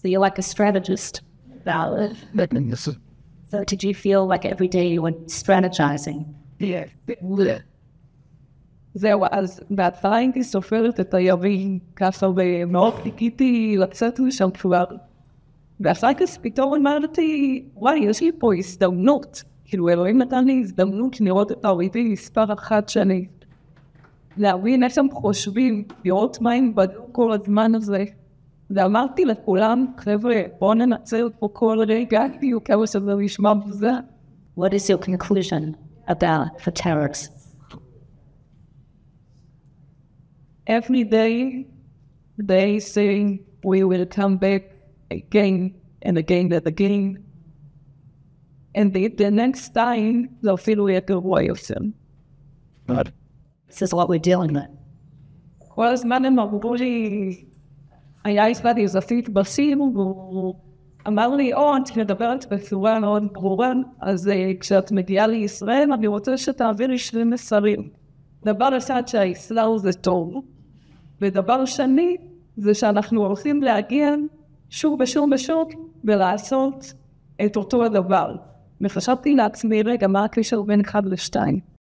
So you're like a strategist. So did you feel like every day you were strategizing? Yeah. זהו, אז בהתחלה הייתי סופרת את הימים ככה ומאוד חיכיתי לצאת לשם כבר. ואחר כך פתאום אמרתי, וואי, יש לי פה הזדמנות. כאילו, אלוהים נתן לי הזדמנות לראות את ההורידים מספר אחת שאני להבין איך הם חושבים, לראות מה הם בדו כל הזמן הזה. ואמרתי לכולם, חבר'ה, בואו ננצל פה כל רגע, כאילו כמה שזה נשמע בזה. What is your conclusion about the terrorists? Every day, they say we will come back again and again and again. And the next time, they'll feel we are the royals. This is what we're dealing with. כל הזמן הם אמרו לי, היה אצלי זפית בסים, והוא אמר לי, את מדברת בצורה מאוד ברורה, אז כשאת מגיעה לישראל, אני רוצה שתעבירי 2 מסרים. דבר אחד שהאסלאם זה טוב, ודבר שני, זה שאנחנו הולכים להגיע שוב ושוב ושוב, ולעשות את אותו הדבר. וחשבתי לעצמי, רגע, מה הקשר בין 1 ל-2?